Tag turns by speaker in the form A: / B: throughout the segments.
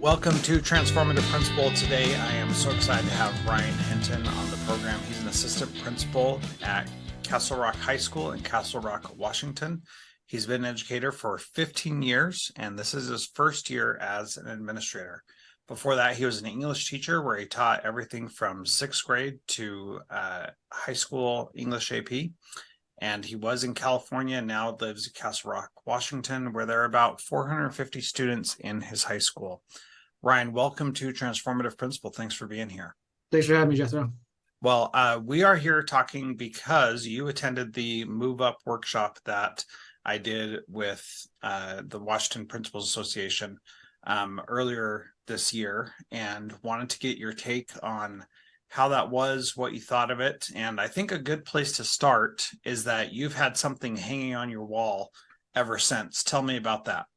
A: Welcome to Transformative Principal. Today, I am so excited to have Ryan Henton on the program. He's an assistant principal at Castle Rock High School in Castle Rock, Washington. He's been an educator for 15 years, and this is his first year as an administrator. Before that, he was an English teacher where he taught everything from sixth grade to high school English AP. And he was in California and now lives in Castle Rock, Washington, where there are about 450 students in his high school. Ryan, welcome to Transformative Principal. Thanks for being here.
B: Thanks for having me, Jethro.
A: Well, we are here talking because you attended the Move Up workshop that I did with the Washington Principals Association earlier this year and wanted to get your take on how that was, what you thought of it. And I think a good place to start is that you've had something hanging on your wall ever since. Tell me about that.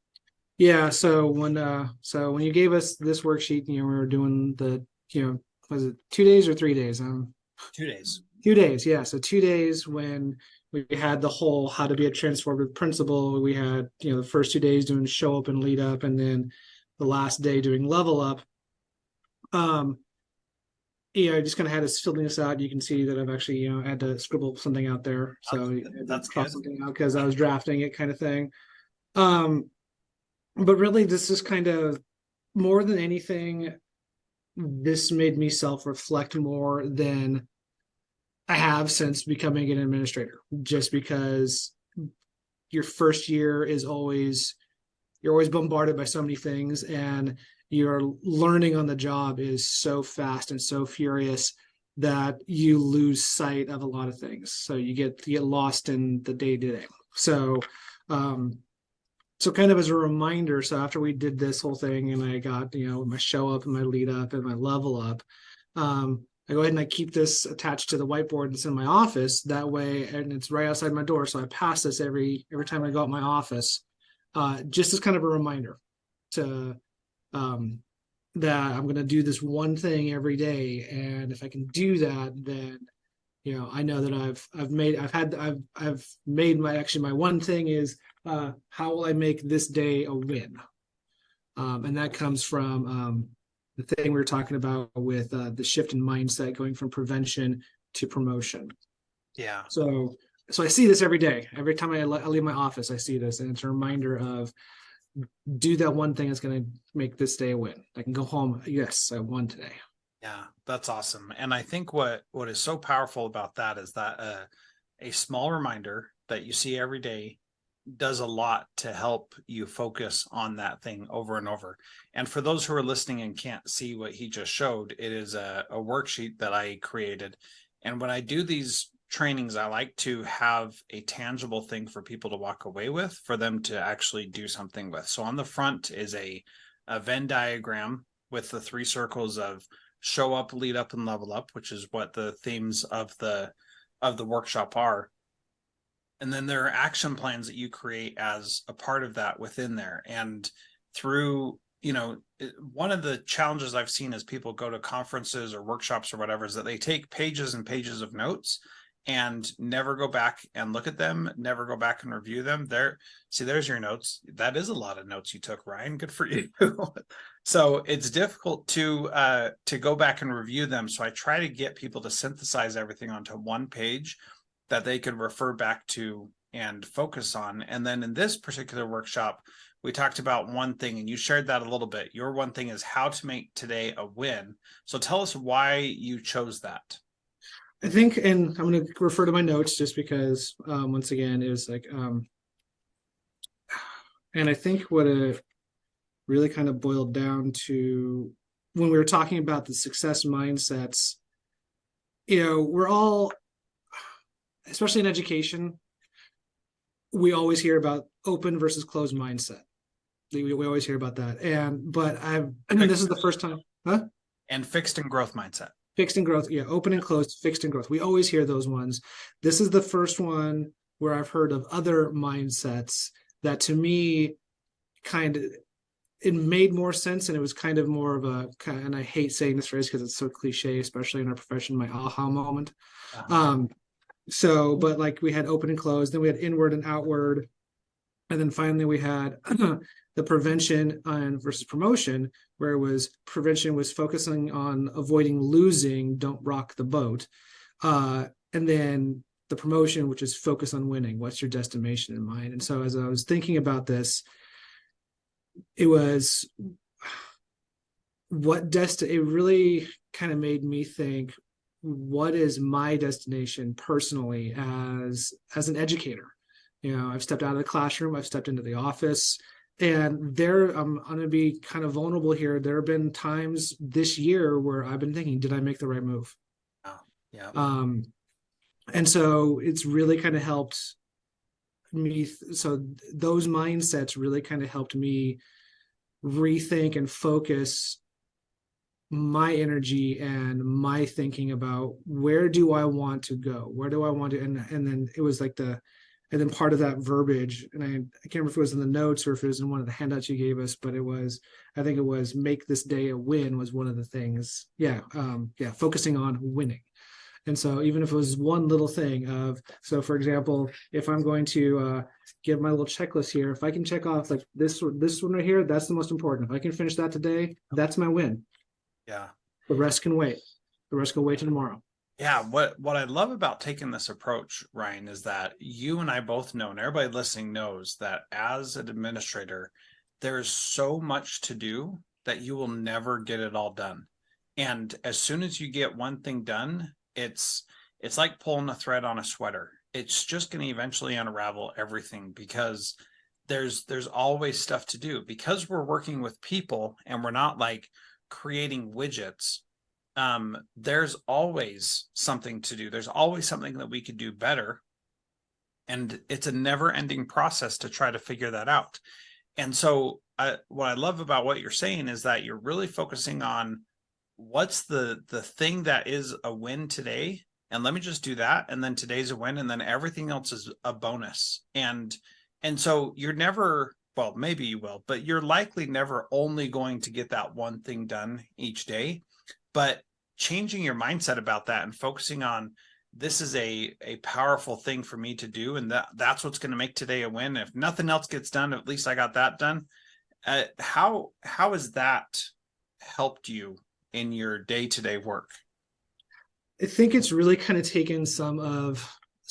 B: Yeah, so when you gave us this worksheet, we were doing the, was it 2 days or 3 days?
A: 2 days.
B: 2 days, yeah. So 2 days when we had the whole how to be a transformative principal. We had, the first 2 days doing show up and lead up, and then the last day doing level up. I just kind of had us filling this out. You can see that I've actually, had to scribble something out there. So
A: that's good.
B: Something out because I was drafting it, kind of thing. But really, this is kind of more than anything, this made me self-reflect more than I have since becoming an administrator, just because your first year is you're always bombarded by so many things, and your learning on the job is so fast and so furious that you lose sight of a lot of things. So you get lost in the day-to-day. So kind of as a reminder, so after we did this whole thing and I got, my show up and my lead up and my level up, I go ahead and I keep this attached to the whiteboard that's in my office. That way, and it's right outside my door. So I pass this every time I go out my office, just as kind of a reminder to that I'm going to do this one thing every day. And if I can do that, then I know that I've made my one thing is how will I make this day a win? And that comes from the thing we were talking about with the shift in mindset going from prevention to promotion.
A: Yeah.
B: So I see this every day. Every time I leave my office, I see this, and it's a reminder of do that one thing that's going to make this day a win. I can go home. Yes, I won today.
A: Yeah, that's awesome. And I think what is so powerful about that is that a small reminder that you see every day does a lot to help you focus on that thing over and over. And for those who are listening and can't see what he just showed, it is a worksheet that I created. And when I do these trainings, I like to have a tangible thing for people to walk away with, for them to actually do something with. So on the front is a Venn diagram with the 3 circles of show up, lead up, and level up, which is what the themes of the workshop are. And then there are action plans that you create as a part of that within there. And through, one of the challenges I've seen as people go to conferences or workshops or whatever is that they take pages and pages of notes and never go back and look at them, never go back and review them. There's your notes. That is a lot of notes you took, Ryan. Good for you. So it's difficult to go back and review them. So I try to get people to synthesize everything onto one page that they could refer back to and focus on. And then in this particular workshop, we talked about one thing, and you shared that a little bit. Your one thing is how to make today a win. So tell us why you chose that.
B: I think, and I'm going to refer to my notes just because, once again, it was like, and I think what it really kind of boiled down to when we were talking about the success mindsets, we're all, especially in education, we always hear about open versus closed mindset. We always hear about that. This is the first time, huh?
A: And fixed and growth mindset.
B: Fixed and growth, yeah, open and closed, fixed and growth. We always hear those ones. This is the first one where I've heard of other mindsets that to me it made more sense, and it was kind of more of and I hate saying this phrase because it's so cliche, especially in our profession, my aha moment. But like we had open and closed, then we had inward and outward, and then finally we had the prevention and versus promotion, where it was prevention was focusing on avoiding losing, don't rock the boat. And then the promotion, which is focus on winning. What's your destination in mind? And so as I was thinking about this, it was it really kind of made me think, what is my destination personally as an educator? I've stepped out of the classroom, I've stepped into the office, and there I'm going to be kind of vulnerable here. There have been times this year where I've been thinking, did I make the right move?
A: Oh, yeah.
B: And so it's really kind of helped me. So those mindsets really kind of helped me rethink and focus my energy and my thinking about, where do I want to go? Where do I want to, and then it was like and then part of that verbiage, and I can't remember if it was in the notes or if it was in one of the handouts you gave us, but I think it was, make this day a win was one of the things. Yeah. Focusing on winning. And so even if it was one little thing so for example, if I'm going to give my little checklist here, if I can check off like this one right here, that's the most important. If I can finish that today, that's my win.
A: Yeah.
B: The rest can wait. The rest can wait till tomorrow.
A: Yeah, what I love about taking this approach, Ryan, is that you and I both know, and everybody listening knows, that as an administrator, there's so much to do that you will never get it all done. And as soon as you get one thing done, it's like pulling a thread on a sweater. It's just going to eventually unravel everything, because there's always stuff to do, because we're working with people and we're not like creating widgets. There's always something to do. There's always something that we could do better. And it's a never ending process to try to figure that out. And so what I love about what you're saying is that you're really focusing on what's the thing that is a win today. And let me just do that. And then today's a win. And then everything else is a bonus. And so you're never, well, maybe you will, but you're likely never only going to get that one thing done each day. But changing your mindset about that and focusing on, this is a powerful thing for me to do, and that's what's going to make today a win. If nothing else gets done, at least I got that done. How has that helped you in your day-to-day work?
B: I think it's really kind of taken some of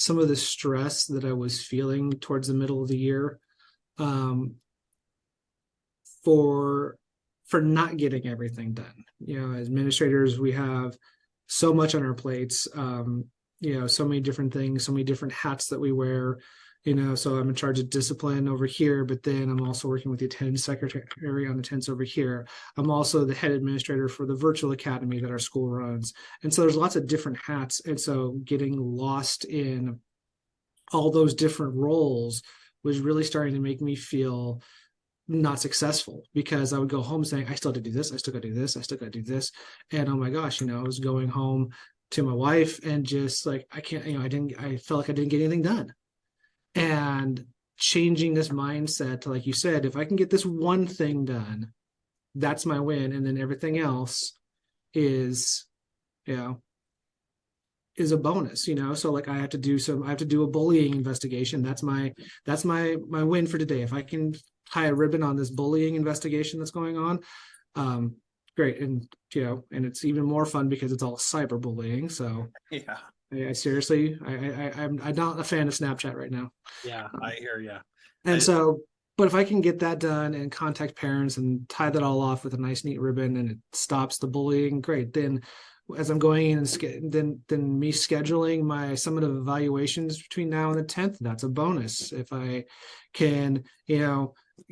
B: the stress that I was feeling towards the middle of the year, for not getting everything done. As administrators, we have so much on our plates, so many different things, so many different hats that we wear, so I'm in charge of discipline over here, but then I'm also working with the attendance secretary on attendance over here. I'm also the head administrator for the virtual academy that our school runs. And so there's lots of different hats. And so getting lost in all those different roles was really starting to make me feel not successful, because I would go home saying, I still have to do this, I still got to do this, I still got to do this. And oh my gosh, I was going home to my wife and just like, I can't, I felt like I didn't get anything done. And changing this mindset to, like you said, if I can get this one thing done, that's my win. And then everything else is, is a bonus, so like I have to do a bullying investigation. That's my win for today. If I can tie a ribbon on this bullying investigation that's going on, great. And and it's even more fun because it's all cyberbullying. So
A: Yeah.
B: I seriously, I'm not a fan of Snapchat right now.
A: Yeah, I hear you.
B: And so, but if I can get that done and contact parents and tie that all off with a nice neat ribbon, and it stops the bullying, great. Then as I'm going in, and then me scheduling my summative evaluations between now and the 10th, that's a bonus. If I can,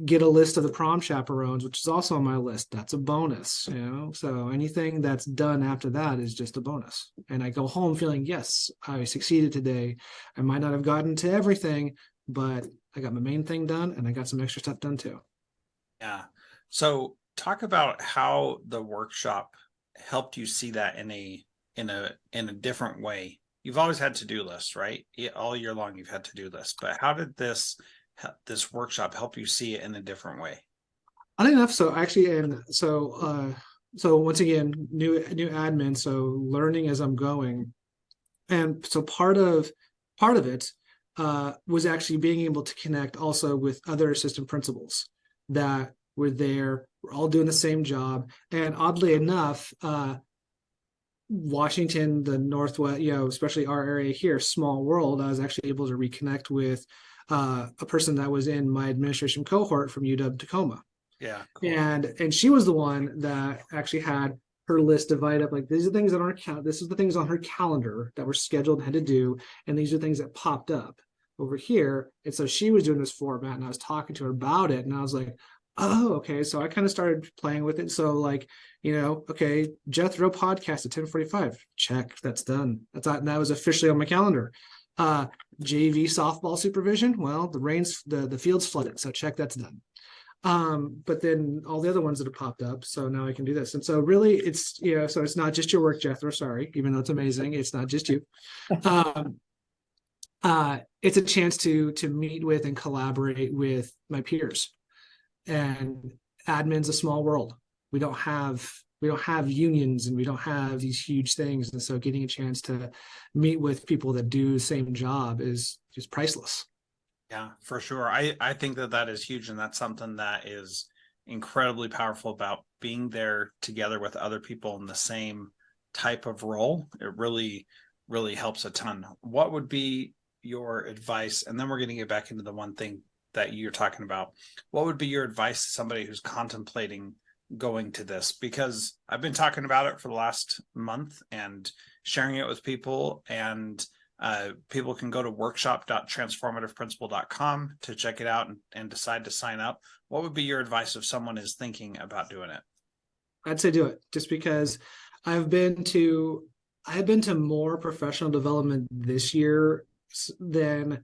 B: get a list of the prom chaperones, which is also on my list, that's a bonus. So anything that's done after that is just a bonus. And I go home feeling, yes, I succeeded today. I might not have gotten to everything, but I got my main thing done, and I got some extra stuff done too.
A: Yeah. So talk about how the workshop helped you see that in a different way. You've always had to-do lists, right? All year long you've had to-do lists, but how did this workshop help you see it in a different way?
B: I think enough. So actually, and so once again, new admin, so learning as I'm going. And so part of it was actually being able to connect also with other assistant principals. that were there. We're all doing the same job. And oddly enough, Washington, the Northwest, especially our area here, small world, I was actually able to reconnect with a person that was in my administration cohort from UW Tacoma.
A: Yeah, cool.
B: And she was the one that actually had her list divided up, like these are things that on her this is the things on her calendar that were scheduled and had to do, and these are things that popped up over here. And so she was doing this format, and I was talking to her about it, and I was like, oh, okay. So I kind of started playing with it. So like, okay, Jethro podcast at 10:45. Check, that's done. That was officially on my calendar. JV softball supervision. Well, the field's flooded, so check, that's done. But then all the other ones that have popped up, so now I can do this. And so really it's, so it's not just your work, Jethro, sorry, even though it's amazing, it's not just you. It's a chance to meet with and collaborate with my peers. And admin's a small world. We don't have unions, and we don't have these huge things. And so getting a chance to meet with people that do the same job is just priceless.
A: Yeah, for sure. I think that is huge. And that's something that is incredibly powerful about being there together with other people in the same type of role. It really, really helps a ton. What would be your advice? And then we're going to get back into the one thing that you're talking about. What would be your advice to somebody who's contemplating going to this? Because I've been talking about it for the last month and sharing it with people, and people can go to workshop.transformativeprincipal.com to check it out and decide to sign up. What would be your advice if someone is thinking about doing it?
B: I'd say do it, just because I've been to more professional development this year than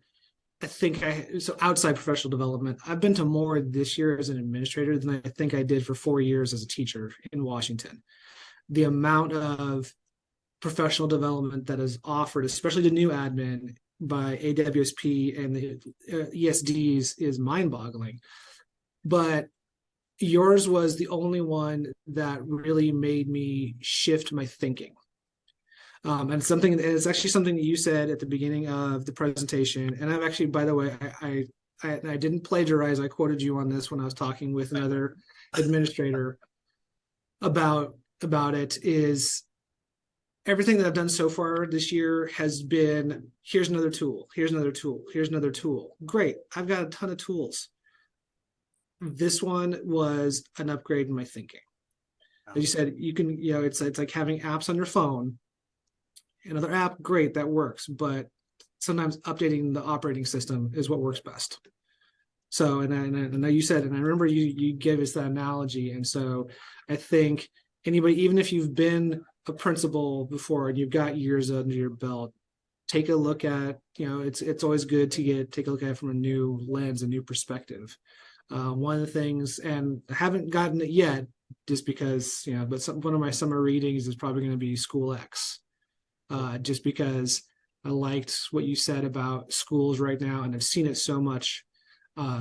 B: so outside professional development, I've been to more this year as an administrator than I think I did for 4 years as a teacher in Washington. The amount of professional development that is offered, especially to new admin by AWSP and the ESDs, is mind-boggling. But yours was the only one that really made me shift my thinking. And it's actually something that you said at the beginning of the presentation. And I've actually, by the way, I didn't plagiarize. I quoted you on this when I was talking with another administrator about it. Is everything that I've done so far this year has been, here's another tool, here's another tool, here's another tool. Great, I've got a ton of tools. This one was an upgrade in my thinking. As you said, you can, it's like having apps on your phone. Another app, great, that works, but sometimes updating the operating system is what works best. So, and I know you said, and I remember you gave us that analogy, and so I think anybody, even if you've been a principal before and you've got years under your belt, take a look at, it's always good to take a look at it from a new lens, a new perspective. One of the things, and I haven't gotten it yet, just because, but one of my summer readings is probably going to be School X. Just because I liked what you said about schools right now, and I've seen it so much.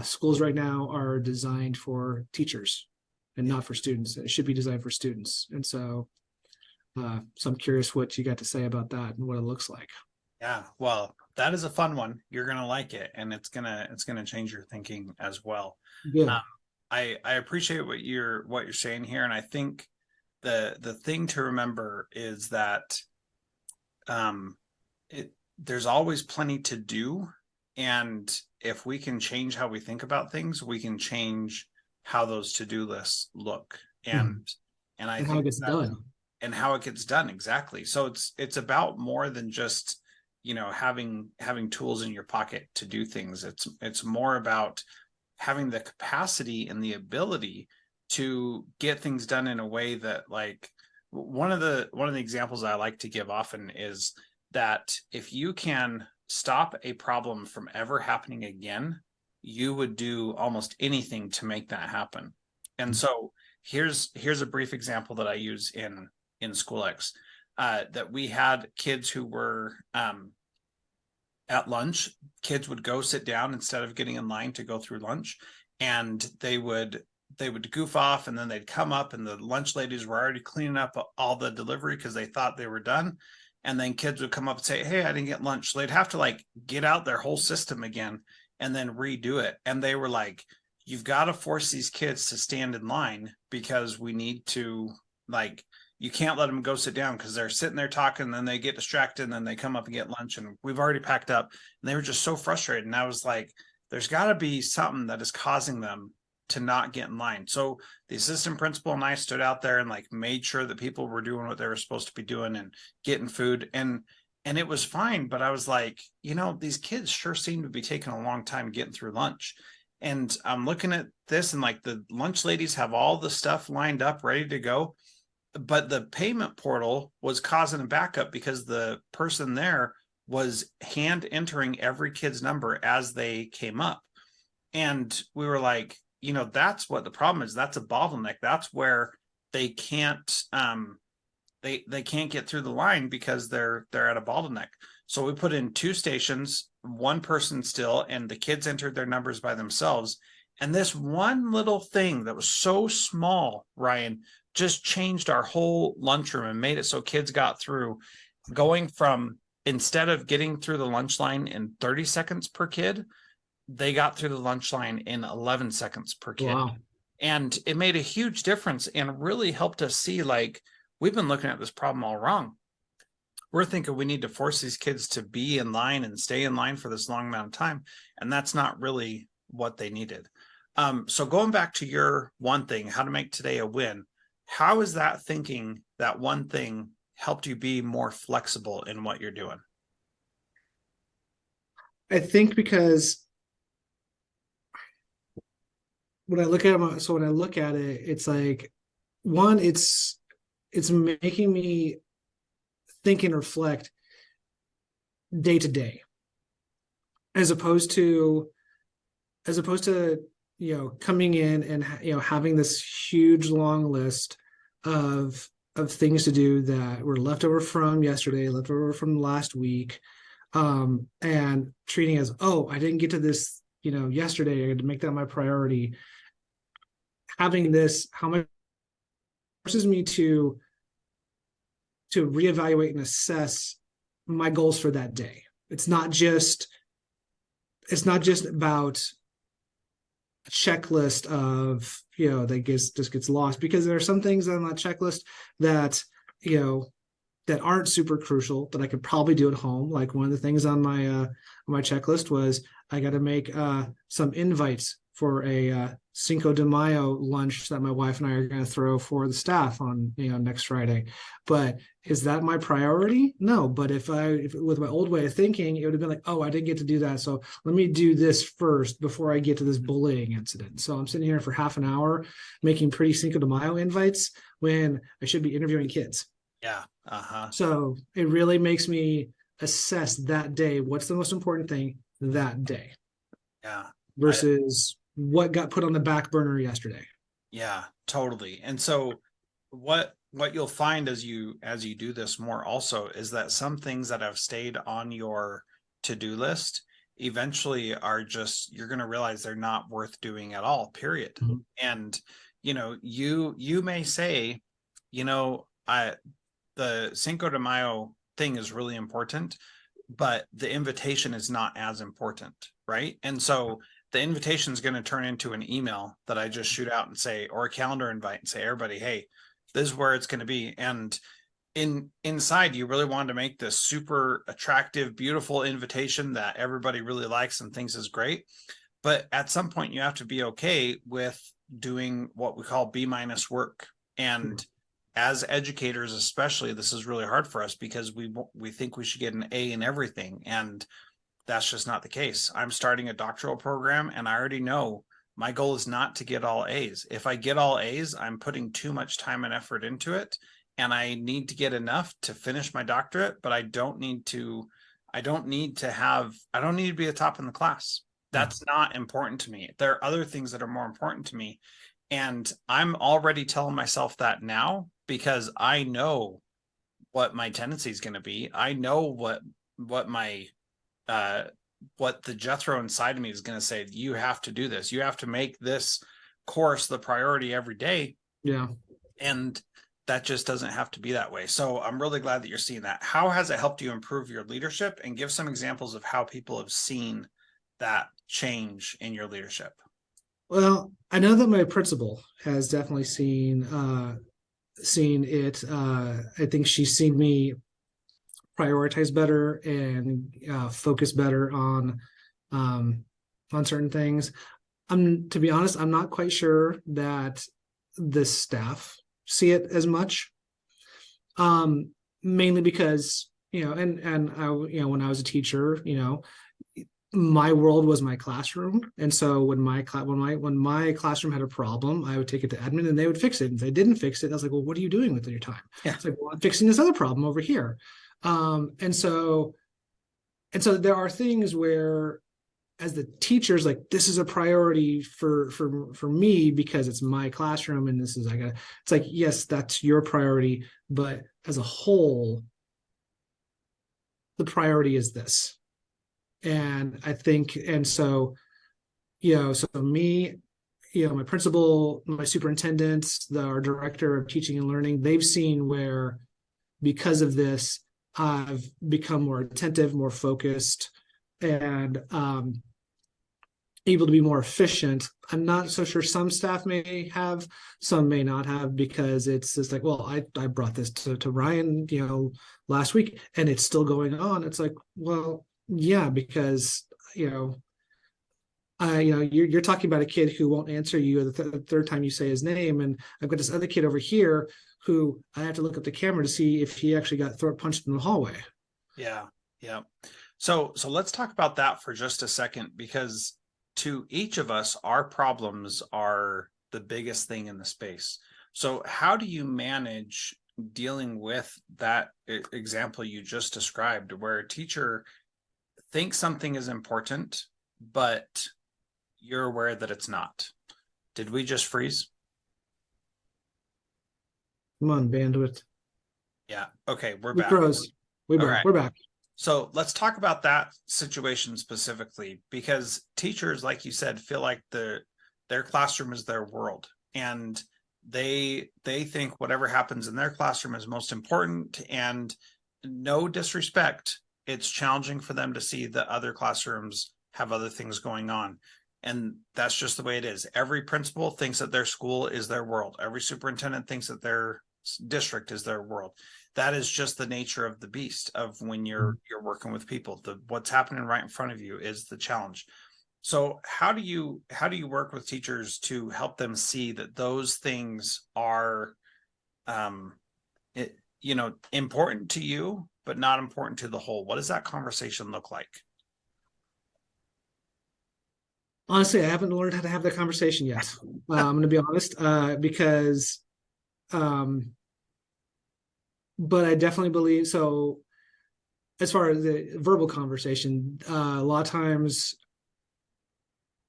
B: Schools right now are designed for teachers and not for students. It should be designed for students. And so I'm curious what you got to say about that and what it looks like.
A: Yeah, well, that is a fun one. You're gonna like it, and it's gonna change your thinking as well.
B: Yeah.
A: I appreciate what you're saying here, and I think the thing to remember is that there's always plenty to do, and if we can change how we think about things, we can change how those to-do lists look, and I think
B: how it gets done,
A: and how it gets done. Exactly. So it's about more than just having tools in your pocket to do things. It's more about having the capacity and the ability to get things done in a way that, like, one of the examples I like to give often is that if you can stop a problem from ever happening again, you would do almost anything to make that happen. And so here's a brief example that I use in School X, that we had kids who were at lunch. Kids would go sit down instead of getting in line to go through lunch, and they would goof off, and then they'd come up, and the lunch ladies were already cleaning up all the delivery because they thought they were done. And then kids would come up and say, hey, I didn't get lunch. So they'd have to like get out their whole system again and then redo it. And they were like you've got to force these kids to stand in line because we need to, like, you can't let them go sit down because they're sitting there talking, and then they get distracted, and then they come up and get lunch, and we've already packed up, and they were just so frustrated. And I was like, there's got to be something that is causing them to not get in line. So the assistant principal and I stood out there and like made sure that people were doing what they were supposed to be doing and getting food, and it was fine. But I was like, these kids sure seem to be taking a long time getting through lunch. And I'm looking at this, and like the lunch ladies have all the stuff lined up ready to go, but the payment portal was causing a backup because the person there was hand entering every kid's number as they came up. And we were like, that's what the problem is. That's a bottleneck. That's where they can't they can't get through the line because they're at a bottleneck. So we put in 2 stations, one person still, and the kids entered their numbers by themselves. And this one little thing that was so small, Ryan, just changed our whole lunchroom and made it so kids got through, going from, instead of getting through the lunch line in 30 seconds per kid, they got through the lunch line in 11 seconds per kid.
B: Wow.
A: And it made a huge difference and really helped us see, like, we've been looking at this problem all wrong. We're thinking we need to force these kids to be in line and stay in line for this long amount of time. And that's not really what they needed. So going back to your one thing, how to make today a win, how is that thinking, that one thing, helped you be more flexible in what you're doing?
B: I think because when I look at it, it's like, one, it's making me think and reflect day to day, as opposed to coming in and having this huge long list of things to do that were left over from yesterday, left over from last week, and treating as, oh, I didn't get to this yesterday, I had to make that my priority. Having this, how much forces me to reevaluate and assess my goals for that day. It's not just about a checklist of that just gets lost, because there are some things on that checklist that that aren't super crucial that I could probably do at home. Like, one of the things on my checklist was I got to make some invites for a Cinco de Mayo lunch that my wife and I are going to throw for the staff on next Friday. But is that my priority? No. But if with my old way of thinking, it would have been like, oh, I didn't get to do that, so let me do this first before I get to this bullying incident. So I'm sitting here for half an hour making pretty Cinco de Mayo invites when I should be interviewing kids.
A: Yeah.
B: So it really makes me assess that day, what's the most important thing that day.
A: Yeah.
B: Versus what got put on the back burner yesterday.
A: Yeah, totally. And so what you'll find as you do this more also is that some things that have stayed on your to-do list eventually are just, you're going to realize they're not worth doing at all, period. Mm-hmm. And you may say, the Cinco de Mayo thing is really important, but the invitation is not as important, right? And so the invitation is going to turn into an email that I just shoot out and say, or a calendar invite and say, everybody, hey, this is where it's going to be. And inside, you really wanted to make this super attractive, beautiful invitation that everybody really likes and thinks is great. But at some point, you have to be okay with doing what we call B- work. And as educators, especially, this is really hard for us because we think we should get an A in everything. And that's just not the case. I'm starting a doctoral program, and I already know my goal is not to get all A's. If I get all A's, I'm putting too much time and effort into it, and I need to get enough to finish my doctorate, but I don't need to be a top in the class. That's not important to me. There are other things that are more important to me. And I'm already telling myself that now because I know what my tendency is going to be. I know what the Jethro inside of me is going to say. You have to do this. You have to make this course the priority every day.
B: Yeah.
A: And that just doesn't have to be that way. So I'm really glad that you're seeing that. How has it helped you improve your leadership? And give some examples of how people have seen that change in your leadership.
B: Well, I know that my principal has definitely seen it. I think she's seen me prioritize better and focus better um, on certain things. I'm to be honest, I'm not quite sure that the staff see it as much. Mainly because and I when I was a teacher, my world was my classroom, and so when my classroom had a problem, I would take it to admin and they would fix it. If they didn't fix it, I was like, well, what are you doing with your time?
A: Yeah.
B: It's like, well, I'm fixing this other problem over here. And so there are things where as the teachers, like, this is a priority for me because it's my classroom and this is I got it's like, yes, that's your priority, but as a whole, the priority is this. And I think, and so, so me, my principal, my superintendents, our director of teaching and learning, they've seen where because of this, I've become more attentive, more focused, and able to be more efficient. I'm not so sure some staff may have, some may not have, because it's just like, well, I brought this to Ryan, last week and it's still going on. It's like, well, yeah, because, you're talking about a kid who won't answer you the third time you say his name. And I've got this other kid over here who I have to look up the camera to see if he actually got throat punched in the hallway.
A: Yeah. Yeah. So let's talk about that for just a second, because to each of us, our problems are the biggest thing in the space. So how do you manage dealing with that example you just described, where a teacher thinks something is important, but you're aware that it's not? Did we just freeze?
B: Come on, bandwidth.
A: Yeah. Okay, we're
B: We
A: back.
B: froze. We
A: All
B: back.
A: right.
B: We're back.
A: So let's talk about that situation specifically, because teachers, like you said, feel like their classroom is their world, and they think whatever happens in their classroom is most important. And no disrespect, it's challenging for them to see that other classrooms have other things going on. And that's just the way it is. Every principal thinks that their school is their world. Every superintendent thinks that their district is their world. That is just the nature of the beast of when you're working with people. What's happening right in front of you is the challenge. So how do you work with teachers to help them see that those things are um important to you but not important to the whole? What does that conversation look like?
B: Honestly, I haven't learned how to have that conversation yet. I'm going to be honest, because, but I definitely believe so. As far as the verbal conversation, a lot of times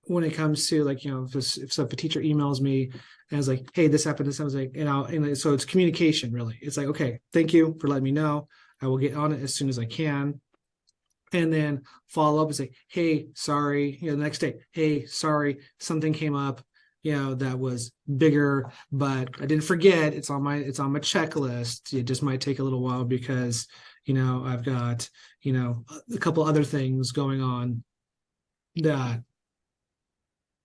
B: when it comes to, like, if a teacher emails me and it's like, hey, this happened, this, I was like, and so it's communication, really. It's like, okay, thank you for letting me know. I will get on it as soon as I can. And then follow up and say, hey, sorry, the next day, hey, sorry, something came up, that was bigger, but I didn't forget. It's on my checklist. It just might take a little while because, I've got, a couple other things going on that,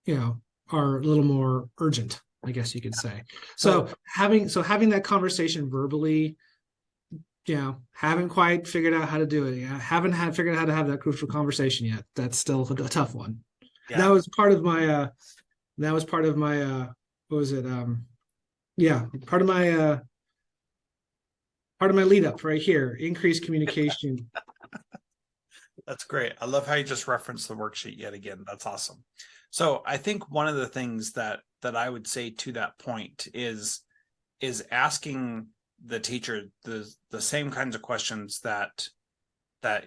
B: are a little more urgent, I guess you could say. So having that conversation verbally, haven't quite figured out how to do it. Haven't figured out how to have that crucial conversation yet. That's still a tough one.
A: Yeah.
B: That was part of my what was it? Yeah, part of my lead up right here. Increased communication.
A: That's great. I love how you just referenced the worksheet yet again. That's awesome. So I think one of the things that I would say to that point is asking the teacher the same kinds of questions that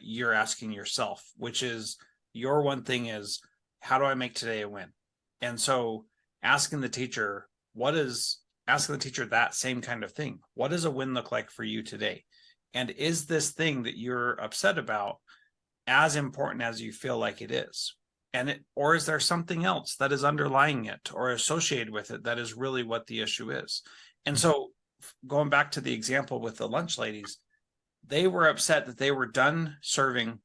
A: you're asking yourself, which is, your one thing is, how do I make today a win? And so asking the teacher that same kind of thing. What does a win look like for you today? And is this thing that you're upset about as important as you feel like it is? Or is there something else that is underlying it or associated with it that is really what the issue is? And so going back to the example with the lunch ladies, they were upset that they were done serving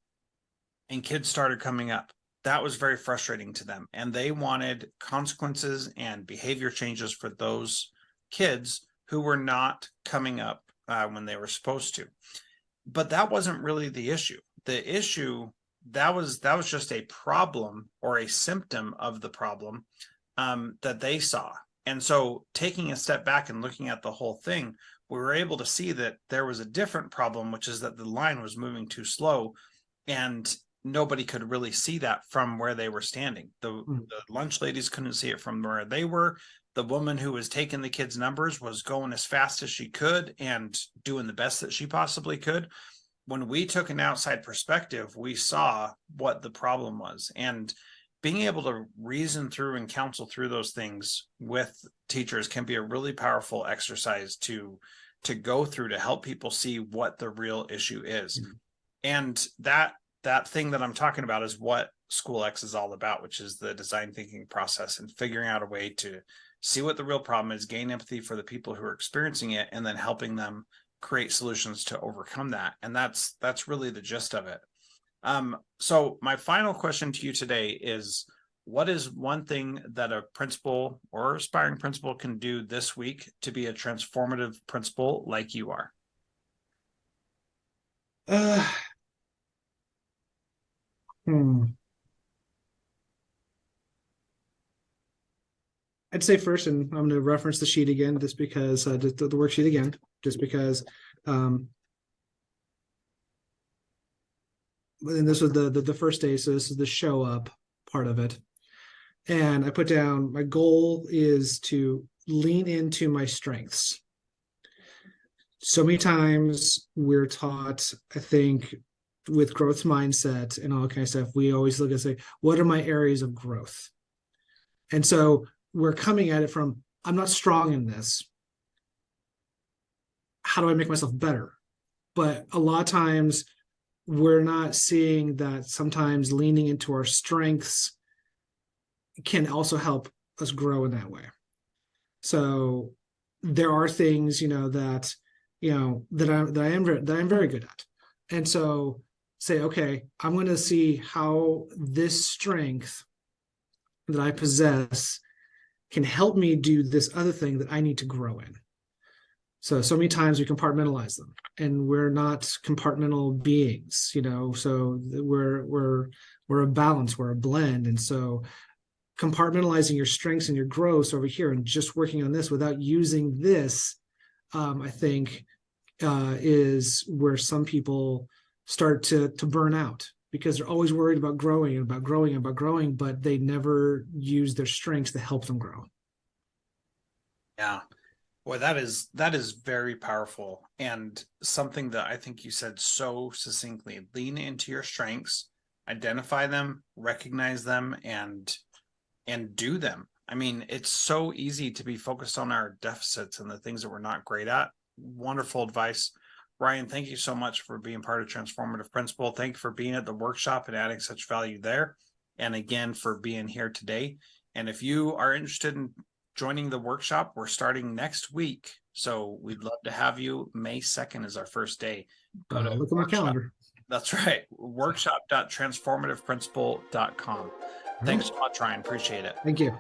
A: and kids started coming up. that was very frustrating to them. And they wanted consequences and behavior changes for those kids who were not coming up when they were supposed to. But that wasn't really the issue. The issue, that was just a problem or a symptom of the problem that they saw. And so taking a step back and looking at the whole thing, we were able to see that there was a different problem, which is that the line was moving too slow, and nobody could really see that from where they were standing. The lunch ladies couldn't see it from where they were. The woman who was taking the kids' numbers was going as fast as she could and doing the best that she possibly could. When we took an outside perspective, we saw what the problem was. And being able to reason through and counsel through those things with teachers can be a really powerful exercise to go through to help people see what the real issue is. Mm-hmm. And that thing that I'm talking about is what SchoolX is all about, which is the design thinking process and figuring out a way to see what the real problem is, gain empathy for the people who are experiencing it, and then helping them create solutions to overcome that. And that's really the gist of it. So my final question to you today is, what is one thing that a principal or aspiring principal can do this week to be a transformative principal like you are?
B: I'd say first, and I'm going to reference the sheet again, just because the worksheet again, just because. And this was the first day, so this is the show up part of it. And I put down, my goal is to lean into my strengths. So many times we're taught, I think, with growth mindset and all kind of stuff, we always look and say, what are my areas of growth? And so we're coming at it from, I'm not strong in this. How do I make myself better? But a lot of times we're not seeing that sometimes leaning into our strengths can also help us grow in that way. So there are things, that I'm very good at. And so say, okay, I'm going to see how this strength that I possess can help me do this other thing that I need to grow in. So many times we compartmentalize them, and we're not compartmental beings, so we're a balance, we're a blend. And so compartmentalizing your strengths and your growths over here and just working on this without using this, I think is where some people start to burn out, because they're always worried about growing and about growing and about growing, but they never use their strengths to help them grow.
A: Yeah. Boy, that is very powerful, and something that I think you said so succinctly. Lean into your strengths, identify them, recognize them, and do them. I mean, it's so easy to be focused on our deficits and the things that we're not great at. Wonderful advice. Ryan, thank you so much for being part of Transformative Principal. Thank you for being at the workshop and adding such value there. And again, for being here today. And if you are interested in joining the workshop, we're starting next week. So we'd love to have you. May 2nd is our first day.
B: Look at my calendar.
A: That's right. Workshop.transformativeprincipal.com. Thanks so much, Ryan. Appreciate it.
B: Thank you.